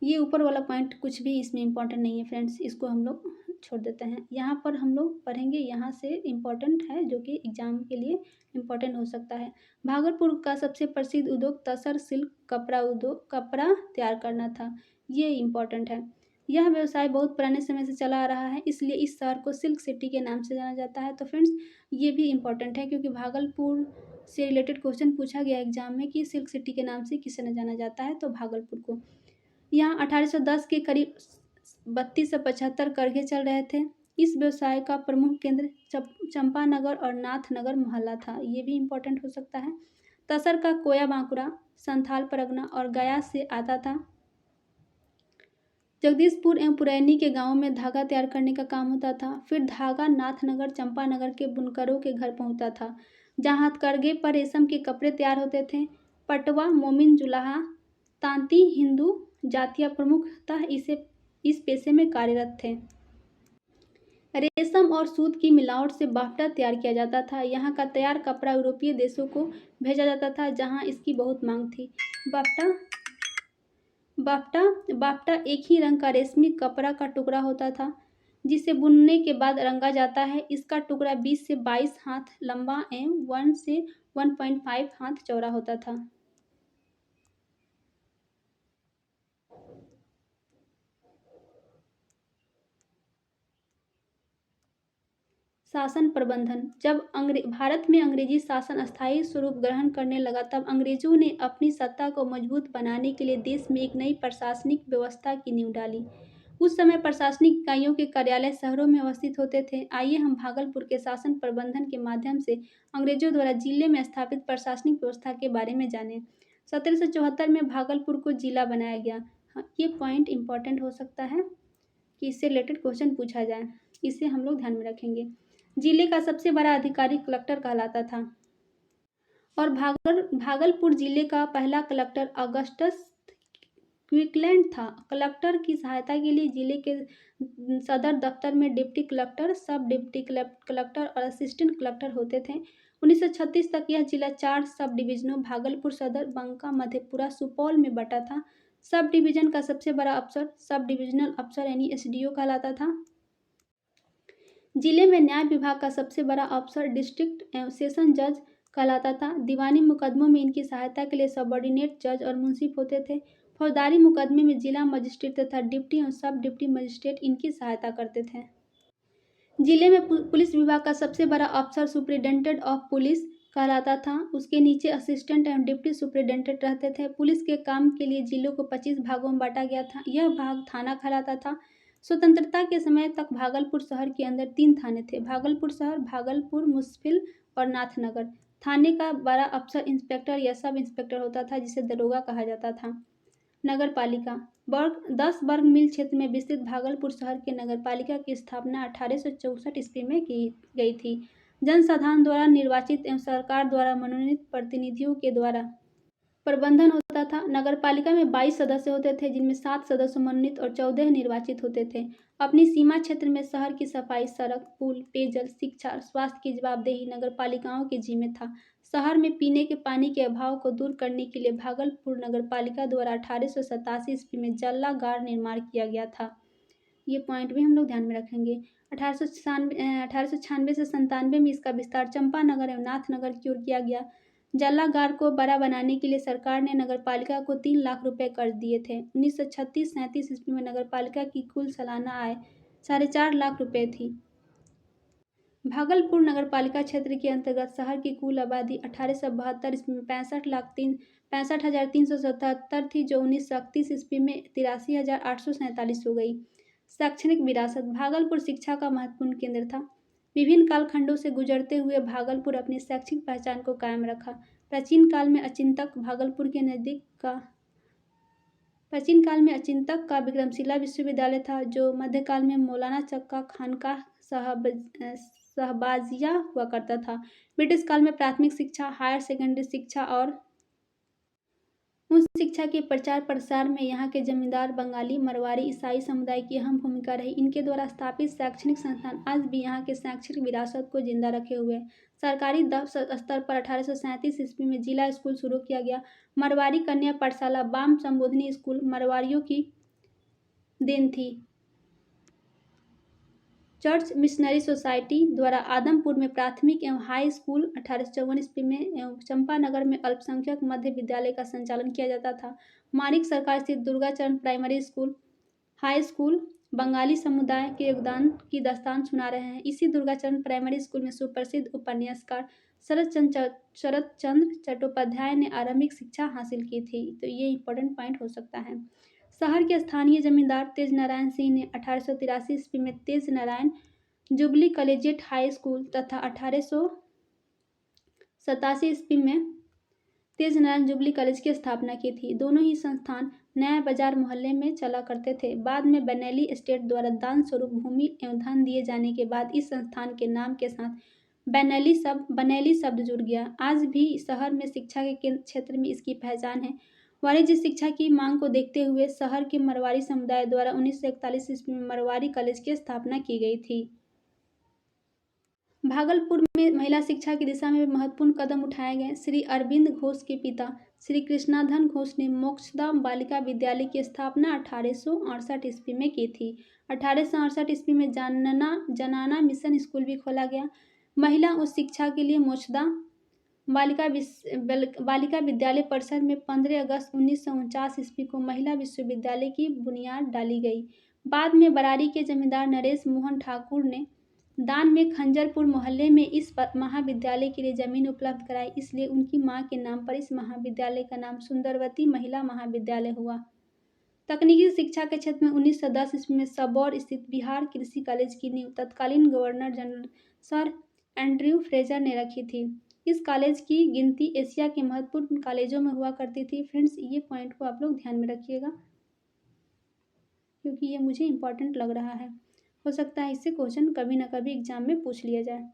ये ऊपर वाला पॉइंट कुछ भी इसमें इम्पोर्टेंट नहीं है फ्रेंड्स, इसको हम लोग छोड़ देते हैं। यहाँ पर हम लोग पढ़ेंगे, यहाँ से इम्पोर्टेंट है जो कि एग्जाम के लिए इम्पोर्टेंट हो सकता है। भागलपुर का सबसे प्रसिद्ध उद्योग तसर सिल्क कपड़ा उद्योग, कपड़ा तैयार करना था। ये इम्पोर्टेंट है। यह व्यवसाय बहुत पुराने समय से चला आ रहा है, इसलिए इस शहर को सिल्क सिटी के नाम से जाना जाता है। तो फ्रेंड्स ये भी इम्पोर्टेंट है क्योंकि भागलपुर से रिलेटेड क्वेश्चन पूछा गया एग्जाम में कि सिल्क सिटी के नाम से किसे न जाना जाता है, तो भागलपुर को। यहाँ 1810 के करीब 32 से 75 करघे चल रहे थे। इस व्यवसाय का प्रमुख केंद्र चंपानगर और नाथनगर मोहल्ला था। ये भी इम्पोर्टेंट हो सकता है। तसर का कोया बांकुड़ा, संथाल परगना और गया से आता था। जगदीशपुर एवं पुरैनी के गांवों में धागा तैयार करने का काम होता था। फिर धागा नाथनगर, चंपानगर के बुनकरों के घर पहुंचता था, जहां हथकरघे पर रेशम के कपड़े तैयार होते थे। पटवा, मोमिन, जुलाहा, तांती हिंदू जातियां प्रमुखतः इस पेशे में कार्यरत थे। रेशम और सूत की मिलावट से बाफ्टा तैयार किया जाता था। यहाँ का तैयार कपड़ा यूरोपीय देशों को भेजा जाता था, जहाँ इसकी बहुत मांग थी। बाफ्टा बाफ्टा बाफ्टा एक ही रंग का रेशमी कपड़ा का टुकड़ा होता था, जिसे बुनने के बाद रंगा जाता है। इसका टुकड़ा 20 से 22 हाथ लंबा एवं 1 से 1.5 हाथ चौड़ा होता था। शासन प्रबंधन। जब भारत में अंग्रेजी शासन अस्थायी स्वरूप ग्रहण करने लगा, तब अंग्रेजों ने अपनी सत्ता को मजबूत बनाने के लिए देश में एक नई प्रशासनिक व्यवस्था की नींव डाली। उस समय प्रशासनिक इकाइयों के कार्यालय शहरों में अवस्थित होते थे। आइए हम भागलपुर के शासन प्रबंधन के माध्यम से अंग्रेजों द्वारा जिले में स्थापित प्रशासनिक व्यवस्था के बारे में जानें। 1774 में भागलपुर को जिला बनाया गया। हाँ, ये पॉइंट इंपॉर्टेंट हो सकता है कि इससे रिलेटेड क्वेश्चन पूछा जाए, इसे हम लोग ध्यान में रखेंगे। जिले का सबसे बड़ा अधिकारी कलेक्टर कहलाता था और भागलपुर जिले का पहला कलेक्टर अगस्टस क्विकलैंड था। कलेक्टर की सहायता के लिए जिले के सदर दफ्तर में डिप्टी कलेक्टर, सब डिप्टी कलेक्टर और असिस्टेंट कलेक्टर होते थे। 1936 तक यह जिला 4 सब डिवीजनों भागलपुर सदर, बंका, मधेपुरा, सुपौल में बटा था। सब डिवीजन का सबसे बड़ा अफसर सब डिविजनल अफसर यानी एसडीओ कहलाता था। जिले में न्याय विभाग का सबसे बड़ा अफसर डिस्ट्रिक्ट एवं सेशन जज कहलाता था। दीवानी मुकदमों में इनकी सहायता के लिए सबऑर्डिनेट जज और मुंसिफ होते थे। फौजदारी मुकदमे में जिला मजिस्ट्रेट तथा डिप्टी एवं सब डिप्टी मजिस्ट्रेट इनकी सहायता करते थे। जिले में पुलिस विभाग का सबसे बड़ा अफसर सुप्रिटेंडेंट ऑफ पुलिस कहलाता था। उसके नीचे असिस्टेंट एवं डिप्टी सुप्रिटेंडेंट रहते थे। पुलिस के काम के लिए जिलों को 25 भागों में बांटा गया था। यह भाग थाना कहलाता था। स्वतंत्रता के समय तक भागलपुर शहर के अंदर 3 थाने थे: भागलपुर शहर, भागलपुर मुंसिपल और नाथनगर। थाने का बड़ा अफसर इंस्पेक्टर या सब इंस्पेक्टर होता था, जिसे दरोगा कहा जाता था। नगर पालिका 10 वर्ग मील क्षेत्र में विस्तृत भागलपुर शहर के नगर पालिका की स्थापना 1864 ईस्वी में की गई थी। जनसाधारण द्वारा निर्वाचित एवं सरकार द्वारा मनोनीत प्रतिनिधियों के द्वारा प्रबंधन होता था। नगर पालिका में 22 सदस्य होते थे, जिनमें 7 सदस्य मनोनीत और 14 निर्वाचित होते थे। अपनी सीमा क्षेत्र में शहर की सफाई, सड़क, पुल, पेयजल, शिक्षा और स्वास्थ्य की जवाबदेही नगर पालिकाओं के जिम्मे था। शहर में पीने के पानी के अभाव को दूर करने के लिए भागलपुर नगर पालिका द्वारा 1887 ईस्वी में जलागार निर्माण किया गया था। ये पॉइंट भी हम लोग ध्यान में रखेंगे। 1896 से 97 में इसका विस्तार चंपानगर एवं नाथनगर की ओर किया गया। जलागार को बड़ा बनाने के लिए सरकार ने नगर पालिका को 3 लाख रुपए कर्ज दिए थे। 1936-37 ईस्वी में नगर पालिका की कुल सालाना आय 4.5 लाख रुपए थी। भागलपुर नगरपालिका क्षेत्र के अंतर्गत शहर की कुल आबादी 1872 ईस्वी में 65,63,77 थी, जो 1931 ईस्वी में 83,847 हो गई। शैक्षणिक विरासत। भागलपुर शिक्षा का महत्वपूर्ण केंद्र था। विभिन्न कालखंडों से गुजरते हुए भागलपुर अपनी शैक्षिक पहचान को कायम रखा। प्राचीन काल में अचिंतक का विक्रमशिला विश्वविद्यालय था, जो मध्यकाल में मौलाना चक्का खानकाह शहबाजिया हुआ करता था। ब्रिटिश काल में प्राथमिक शिक्षा, हायर सेकेंडरी शिक्षा और उच्च शिक्षा के प्रचार प्रसार में यहाँ के जमींदार, बंगाली, मरवाड़ी, ईसाई समुदाय की अहम भूमिका रही। इनके द्वारा स्थापित शैक्षणिक संस्थान आज भी यहाँ के शैक्षणिक विरासत को जिंदा रखे हुए हैं। सरकारी स्तर पर 1837 ईस्वी में जिला स्कूल शुरू किया गया। मरवाड़ी कन्या पाठशाला, बाम संबोधनी स्कूल मरवाड़ियों की देन थी। चर्च मिशनरी सोसाइटी द्वारा आदमपुर में प्राथमिक एवं हाई स्कूल 1854 ईस्वी में एवं चंपानगर में अल्पसंख्यक मध्य विद्यालय का संचालन किया जाता था। मानिक सरकार स्थित Durgacharan primary school, high school Bengali समुदाय के योगदान की दास्तान सुना रहे हैं। इसी दुर्गाचरण प्राइमरी स्कूल में सुप्रसिद्ध उपन्यासकार शरत चंद्र चट्टोपाध्याय ने आरंभिक शिक्षा हासिल की थी। तो ये इंपॉर्टेंट पॉइंट हो सकता है। शहर के स्थानीय जमींदार तेज नारायण सिंह ने 1883 ईस्वी में Tej Narayan jubilee collegiate high school तथा 1887 ईस्वी में तेज नारायण जुबली कॉलेज की स्थापना की थी। दोनों ही संस्थान नया बाजार मोहल्ले में चला करते थे। बाद में बनेली एस्टेट द्वारा दान स्वरूप भूमि एवं धन दिए जाने के बाद इस संस्थान के नाम के साथ बनेली शब्द जुड़ गया। आज भी शहर में शिक्षा के क्षेत्र में इसकी पहचान है। वाणिज्य शिक्षा की मांग को देखते हुए शहर के मरवाड़ी समुदाय द्वारा 1941 ईस्वी में मरवाड़ी कॉलेज की स्थापना की गई थी। भागलपुर में महिला शिक्षा की दिशा में महत्वपूर्ण कदम उठाए गए। श्री अरविंद घोष के पिता श्री कृष्णाधन घोष ने मोक्षदा बालिका विद्यालय की स्थापना 1868 ईस्वी में की थी। 1868 ईस्वी में जनाना मिशन स्कूल भी खोला गया। महिला उच्च शिक्षा के लिए मोक्षदा बालिका विद्यालय परिसर में 15 अगस्त 1949 ईस्वी को महिला विश्वविद्यालय की बुनियाद डाली गई। बाद में बरारी के जमींदार नरेश मोहन ठाकुर ने दान में खंजरपुर मोहल्ले में इस महाविद्यालय के लिए जमीन उपलब्ध कराई, इसलिए उनकी मां के नाम पर इस महाविद्यालय का नाम सुंदरवती महिला महाविद्यालय हुआ। तकनीकी शिक्षा के क्षेत्र में 1910 ईस्वी में सबौर स्थित बिहार कृषि कॉलेज की नींव तत्कालीन governor general sir Andrew Fraser ने रखी थी। इस कॉलेज की गिनती एशिया के महत्वपूर्ण कॉलेजों में हुआ करती थी। फ्रेंड्स, ये पॉइंट को आप लोग ध्यान में रखिएगा, क्योंकि ये मुझे इम्पोर्टेंट लग रहा है। हो सकता है इससे क्वेश्चन कभी ना कभी एग्जाम में पूछ लिया जाए।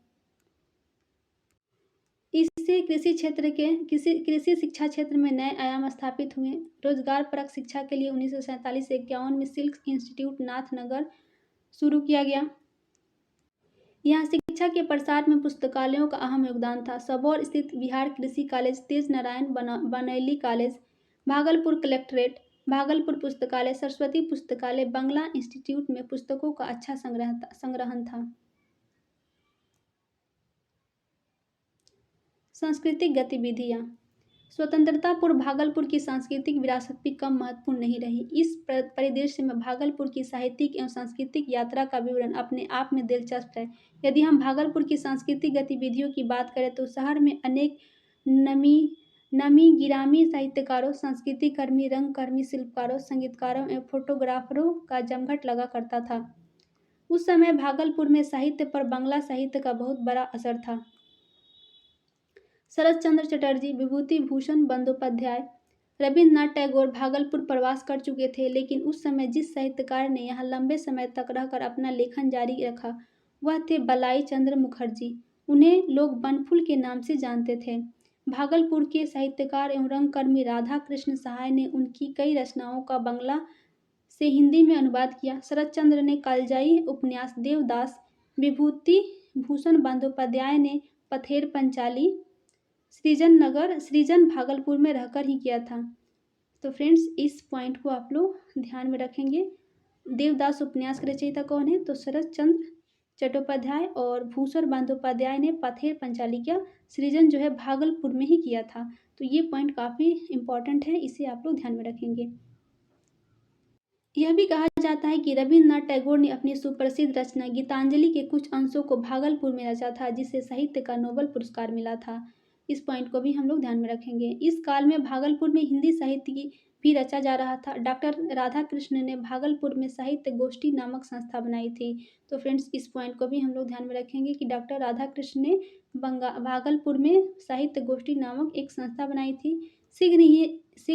इससे कृषि शिक्षा क्षेत्र में नए आयाम स्थापित हुए। रोजगार परक शिक्षा के लिए 1947 से 51 में सिल्क इंस्टीट्यूट नाथनगर शुरू किया गया। यहाँ शिक्षा के प्रसार में पुस्तकालयों का अहम योगदान था। सबौर स्थित बिहार कृषि कॉलेज, तेज नारायण बनेली कॉलेज, भागलपुर कलेक्ट्रेट, भागलपुर पुस्तकालय, सरस्वती पुस्तकालय, बंगला इंस्टीट्यूट में पुस्तकों का अच्छा संग्रहण था। सांस्कृतिक गतिविधियाँ। स्वतंत्रता पूर्व भागलपुर की सांस्कृतिक विरासत भी कम महत्वपूर्ण नहीं रही। इस परिदृश्य में भागलपुर की साहित्यिक एवं सांस्कृतिक यात्रा का विवरण अपने आप में दिलचस्प है। यदि हम भागलपुर की सांस्कृतिक गतिविधियों की बात करें तो शहर में अनेक नमी गिरामी साहित्यकारों, सांस्कृतिक कर्मी, रंगकर्मी, शिल्पकारों, संगीतकारों एवं फोटोग्राफरों का जमघट लगा करता था। उस समय भागलपुर में साहित्य पर बंगला साहित्य का बहुत बड़ा असर था। शरत चंद्र चटर्जी, विभूति भूषण बंदोपाध्याय, रविन्द्रनाथ टैगोर भागलपुर प्रवास कर चुके थे, लेकिन उस समय जिस साहित्यकार ने यहाँ लंबे समय तक रहकर अपना लेखन जारी रखा वह थे बलाई चंद्र मुखर्जी। उन्हें लोग बनफुल के नाम से जानते थे। भागलपुर के साहित्यकार एवं रंगकर्मी राधा कृष्ण सहाय ने उनकी कई रचनाओं का बंगला से हिंदी में अनुवाद किया। शरत चंद्र ने कालजाई उपन्यास देवदास, विभूति भूषण बंदोपाध्याय ने पथेर पंचाली सृजन भागलपुर में रहकर ही किया था। तो फ्रेंड्स, इस पॉइंट को आप लोग ध्यान में रखेंगे। देवदास उपन्यास के रचयिता कौन है? तो शरत चंद्र चट्टोपाध्याय, और भूषण बंदोपाध्याय ने पथेर पंचाली का सृजन जो है भागलपुर में ही किया था। तो ये पॉइंट काफ़ी इंपॉर्टेंट है, इसे आप लोग ध्यान में रखेंगे। यह भी कहा जाता है कि रवींद्रनाथ टैगोर ने अपनी सुप्रसिद्ध रचना गीतांजलि के कुछ अंशों को भागलपुर में रचा था, जिसे साहित्य का नोबेल पुरस्कार मिला था। इस पॉइंट को भी हम लोग ध्यान में रखेंगे। इस काल में भागलपुर में हिंदी साहित्य की भी रचा जा रहा था। डॉक्टर राधाकृष्ण ने भागलपुर में साहित्य गोष्ठी नामक संस्था बनाई थी। तो फ्रेंड्स, इस पॉइंट को भी हम लोग ध्यान में रखेंगे कि डॉक्टर राधाकृष्ण ने भागलपुर में साहित्य गोष्ठी नामक एक संस्था बनाई थी। शीघ्र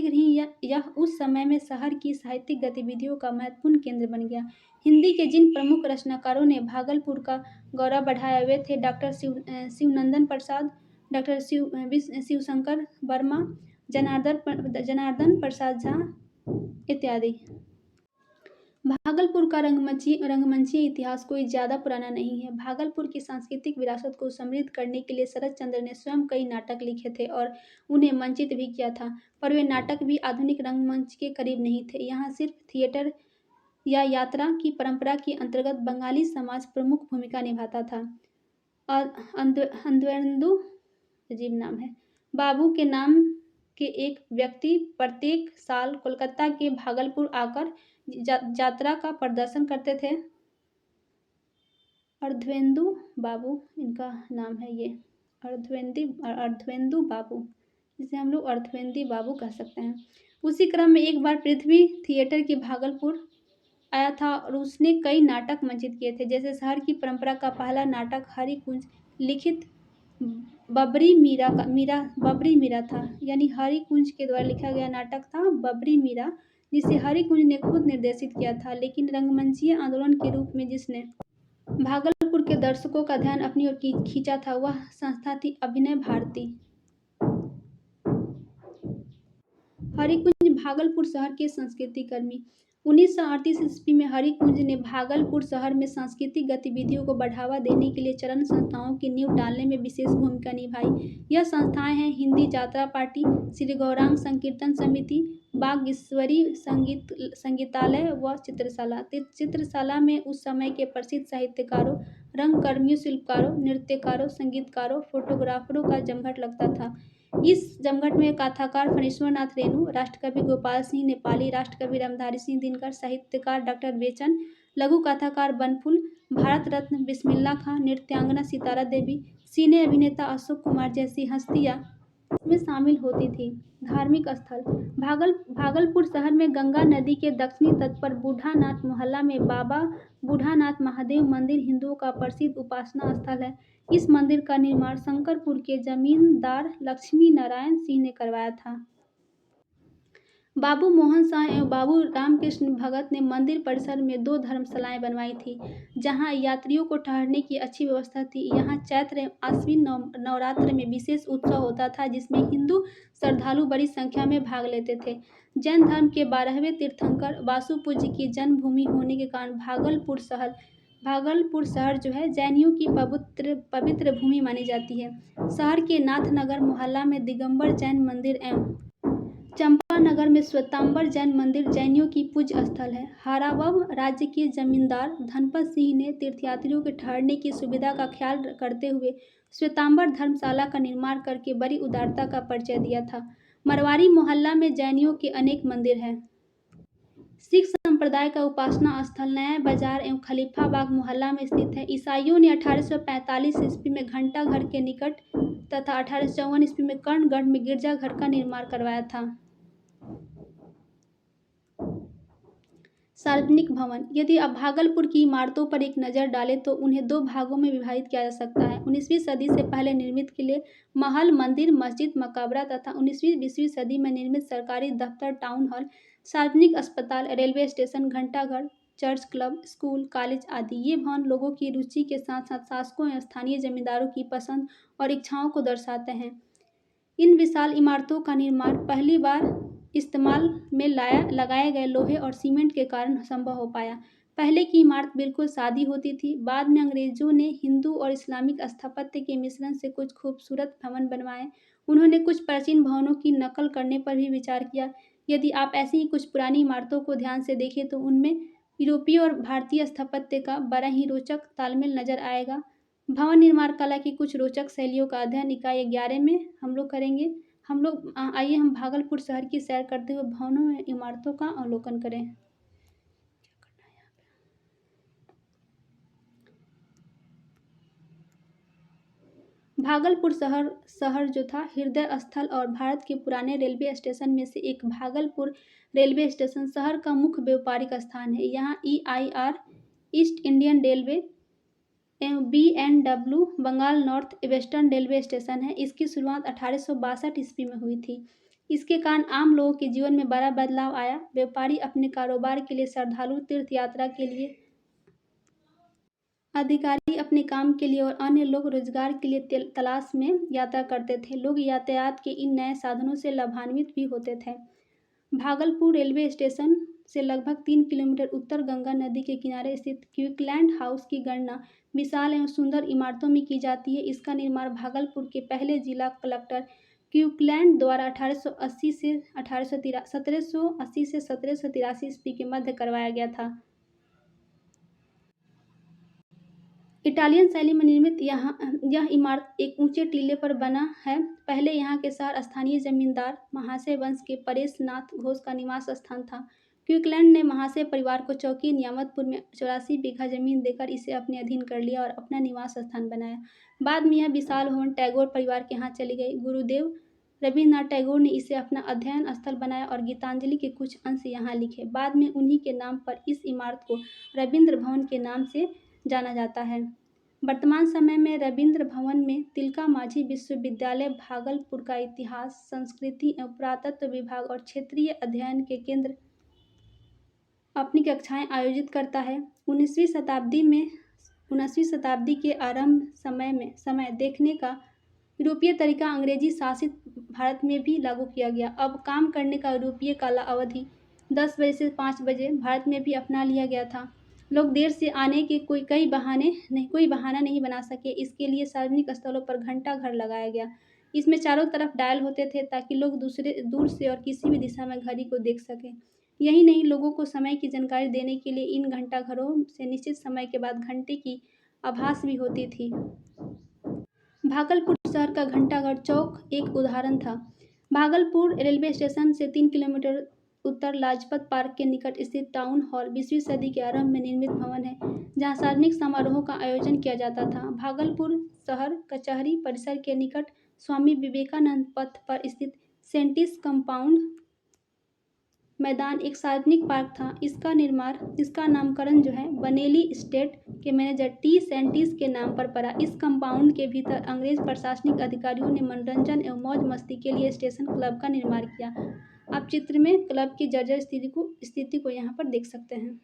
ही यह उस समय में शहर की साहित्यिक गतिविधियों का महत्वपूर्ण केंद्र बन गया। हिंदी के जिन प्रमुख रचनाकारों ने भागलपुर का गौरव बढ़ाया वे थे डॉक्टर शिवनंदन प्रसाद, डॉक्टर शिवशंकर वर्मा, जनार्दन प्रसाद झा इत्यादि। भागलपुर का रंगमंचीय इतिहास कोई ज़्यादा पुराना नहीं है। भागलपुर की सांस्कृतिक विरासत को समृद्ध करने के लिए शरत चंद्र ने स्वयं कई नाटक लिखे थे और उन्हें मंचित भी किया था, पर वे नाटक भी आधुनिक रंगमंच के करीब नहीं थे। यहाँ सिर्फ थिएटर या यात्रा की परंपरा के अंतर्गत बंगाली समाज प्रमुख भूमिका निभाता था। अंधवेंदु, अजीब नाम है, बाबू के नाम के एक व्यक्ति प्रत्येक साल कोलकाता के भागलपुर आकर यात्रा का प्रदर्शन करते थे। अर्धवेंदु बाबू इनका नाम है, ये अर्धवेंदु बाबू, जिसे हम लोग अर्धवेंदी बाबू कह सकते हैं। उसी क्रम में एक बार पृथ्वी थिएटर के भागलपुर आया था और उसने कई नाटक मंचित किए थे, जैसे शहर की परंपरा का पहला नाटक हरिकुंज लिखित बबरी मीरा था, यानी हरिकुंज के द्वारा लिखा गया नाटक था बबरी मीरा, जिसे हरिकुंज ने खुद निर्देशित किया था। लेकिन रंगमंचीय आंदोलन के रूप में जिसने भागलपुर के दर्शकों का ध्यान अपनी ओर खींचा था वह संस्था थी अभिनय भारती। हरिकुंज भागलपुर शहर के संस्कृति कर्मी। 1938 ईस्वी में हरिकुंज ने भागलपुर शहर में सांस्कृतिक गतिविधियों को बढ़ावा देने के लिए चरण संस्थाओं की नींव डालने में विशेष भूमिका निभाई। यह संस्थाएं हैं हिंदी जात्रा पार्टी, श्री गौरांग संकीर्तन समिति, बागेश्वरी संगीतालय व चित्रशाला। चित्रशाला में उस समय के प्रसिद्ध साहित्यकारों, रंगकर्मियों, शिल्पकारों, नृत्यकारों, संगीतकारों, फोटोग्राफरों का जमघट लगता था। इस जमघट में कथाकार फणीश्वर नाथ रेणु, राष्ट्रकवि गोपाल सिंह नेपाली, राष्ट्रकवि रामधारी सिंह दिनकर, साहित्यकार डॉक्टर बेचन, लघु कथाकार बनफुल, भारत रत्न बिस्मिल्लाह खां, नृत्यांगना सितारा देवी, सिने अभिनेता अशोक कुमार जैसी हस्तियां इसमें शामिल होती थी। धार्मिक स्थल। भागलपुर शहर में गंगा नदी के दक्षिणी तट पर बूढ़ानाथ मोहल्ला में बाबा बूढ़ानाथ महादेव मंदिर हिंदुओं का प्रसिद्ध उपासना स्थल है। इस मंदिर का निर्माण शंकरपुर के जमींदार लक्ष्मी नारायण सिंह ने करवाया था। बाबू मोहन शाह एवं बाबू रामकृष्ण भगत ने मंदिर परिसर में 2 धर्मशालाएं बनवाई थी, जहां यात्रियों को ठहरने की अच्छी व्यवस्था थी। यहां चैत्र एवं आश्विन नवरात्र में विशेष उत्सव होता था, जिसमें हिंदू श्रद्धालु बड़ी संख्या में भाग लेते थे। जैन धर्म के 12वें तीर्थंकर वासुपूज्य की जन्मभूमि होने के कारण भागलपुर शहर जो है जैनियों की पवित्र भूमि मानी जाती है। शहर के नाथनगर मोहल्ला में दिगंबर जैन मंदिर एवं चंपानगर में श्वेतांबर जैन मंदिर जैनियों की पूज्य स्थल है। हारावव राज्य के जमींदार धनपत सिंह ने तीर्थयात्रियों के ठहरने की सुविधा का ख्याल करते हुए श्वेतांबर धर्मशाला का निर्माण करके बड़ी उदारता का परिचय दिया था। मरवारी मोहल्ला में जैनियों के अनेक मंदिर हैं। सिख संप्रदाय का उपासना स्थल नया बाजार एवं खलीफा बाग मोहल्ला में स्थित है। ईसाइयों ने 1845 ईस्वी में घंटा घर के निकट तथा 1854 ईस्वी में कर्णगढ़ में गिरजाघर का निर्माण करवाया था। सार्वजनिक भवन। यदि आप भागलपुर की इमारतों पर एक नज़र डालें तो उन्हें 2 भागों में विभाजित किया जा सकता है। 19वीं सदी से पहले निर्मित किले, महल, मंदिर, मस्जिद, मकबरा तथा 19वीं-20वीं सदी में निर्मित सरकारी दफ्तर, टाउन हॉल, सार्वजनिक अस्पताल, रेलवे स्टेशन, घंटाघर, चर्च, क्लब, स्कूल, कॉलेज आदि। ये भवन लोगों की रुचि के साथ साथ शासकों एवं स्थानीय जमींदारों की पसंद और इच्छाओं को दर्शाते हैं। इन विशाल इमारतों का निर्माण पहली बार इस्तेमाल में लगाए गए लोहे और सीमेंट के कारण संभव हो पाया। पहले की इमारत बिल्कुल सादी होती थी। बाद में अंग्रेजों ने हिंदू और इस्लामिक स्थापत्य के मिश्रण से कुछ खूबसूरत भवन बनवाए। उन्होंने कुछ प्राचीन भवनों की नकल करने पर भी विचार किया। यदि आप ऐसी ही कुछ पुरानी इमारतों को ध्यान से देखें तो उनमें यूरोपीय और भारतीय स्थापत्य का बड़ा ही रोचक तालमेल नजर आएगा। भवन निर्माण कला की कुछ रोचक शैलियों का अध्ययन इकाई 11 में हम लोग करेंगे। आइए हम भागलपुर शहर की सैर करते हुए भवनों एवं इमारतों का अवलोकन करें। भागलपुर शहर शहर जो था हृदय स्थल और भारत के पुराने रेलवे स्टेशन में से एक भागलपुर रेलवे स्टेशन शहर का मुख्य व्यापारिक स्थान है। यहाँ EIR east Indian railway B&W Bengal north western railway station है। इसकी शुरुआत 1862 ईस्वी में हुई थी। इसके कारण आम लोगों के जीवन में बड़ा बदलाव आया। व्यापारी अपने कारोबार के लिए, श्रद्धालु तीर्थ यात्रा के लिए, अधिकारी अपने काम के लिए और अन्य लोग रोजगार के लिए तलाश में यात्रा करते थे। लोग यातायात के इन नए साधनों से लाभान्वित भी होते थे। भागलपुर रेलवे स्टेशन से लगभग 3 किलोमीटर उत्तर गंगा नदी के किनारे स्थित क्विकलैंड हाउस की गणना विशाल एवं सुंदर इमारतों में की जाती है। इसका निर्माण भागलपुर के पहले जिला कलेक्टर क्विकलैंड द्वारा 1880 से 1783 ईस्वी के मध्य करवाया गया था। इटालियन शैली में निर्मित यह इमारत एक ऊंचे टीले पर बना है। पहले यहाँ के शहर स्थानीय जमींदार महाशय वंश के परेश नाथ घोष का निवास स्थान था। क्विकलैंड ने महाशय परिवार को चौकी नियामतपुर में 84 बीघा जमीन देकर इसे अपने अधीन कर लिया और अपना निवास स्थान बनाया। बाद में यह विशाल भवन टैगोर परिवार के यहाँ चली गई। गुरुदेव रविन्द्रनाथ टैगोर ने इसे अपना अध्ययन स्थल बनाया और गीतांजलि के कुछ अंश यहाँ लिखे। बाद में उन्हीं के नाम पर इस इमारत को रविंद्र भवन के नाम से जाना जाता है। वर्तमान समय में रविंद्र भवन में तिलका मांझी विश्वविद्यालय भागलपुर का इतिहास, संस्कृति एवं पुरातत्व विभाग और क्षेत्रीय अध्ययन के केंद्र अपनी कक्षाएं आयोजित करता है। 19वीं शताब्दी के आरंभ समय देखने का यूरोपीय तरीका अंग्रेजी शासित भारत में भी लागू किया गया। अब काम करने का यूरोपीय काला अवधि 10 बजे से 5 बजे भारत में भी अपना लिया गया था। लोग देर से आने के कोई बहाना नहीं बना सके। इसके लिए सार्वजनिक स्थलों पर घंटा घर लगाया गया। इसमें चारों तरफ डायल होते थे ताकि लोग दूर से और किसी भी दिशा में घड़ी को देख सकें। यही नहीं, लोगों को समय की जानकारी देने के लिए इन घंटा घरों से निश्चित समय के बाद घंटे की आभास भी होती थी। भागलपुर शहर का घंटाघर चौक एक उदाहरण था। भागलपुर रेलवे स्टेशन से 3 किलोमीटर उत्तर लाजपत पार्क के निकट स्थित टाउन हॉल 20वीं सदी के आरंभ में निर्मित भवन है, जहां सार्वजनिक समारोहों का आयोजन किया जाता था। भागलपुर शहर कचहरी परिसर के निकट स्वामी विवेकानंद पथ पर स्थित सेंटिस कंपाउंड मैदान एक सार्वजनिक पार्क था। इसका नामकरण जो है बनेली स्टेट के मैनेजर T सेंटिस के नाम पर पड़ा। इस कंपाउंड के भीतर अंग्रेज प्रशासनिक अधिकारियों ने मनोरंजन एवं मौज मस्ती के लिए स्टेशन क्लब का निर्माण किया। आप चित्र में क्लब की जर्जर स्थिति को यहाँ पर देख सकते हैं।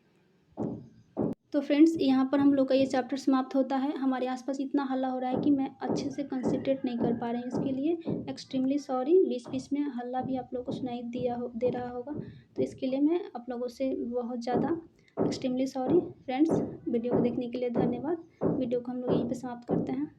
तो फ्रेंड्स, यहाँ पर हम लोग का ये चैप्टर समाप्त होता है। हमारे आसपास इतना हल्ला हो रहा है कि मैं अच्छे से कंसंट्रेट नहीं कर पा रही हूँ। इसके लिए एक्सट्रीमली सॉरी। बीच बीच में हल्ला भी आप लोगों को सुनाई दे रहा होगा, तो इसके लिए मैं आप लोगों से बहुत ज़्यादा एक्सट्रीमली सॉरी। फ्रेंड्स, वीडियो को देखने के लिए धन्यवाद। वीडियो को हम लोग यहीं पर समाप्त करते हैं।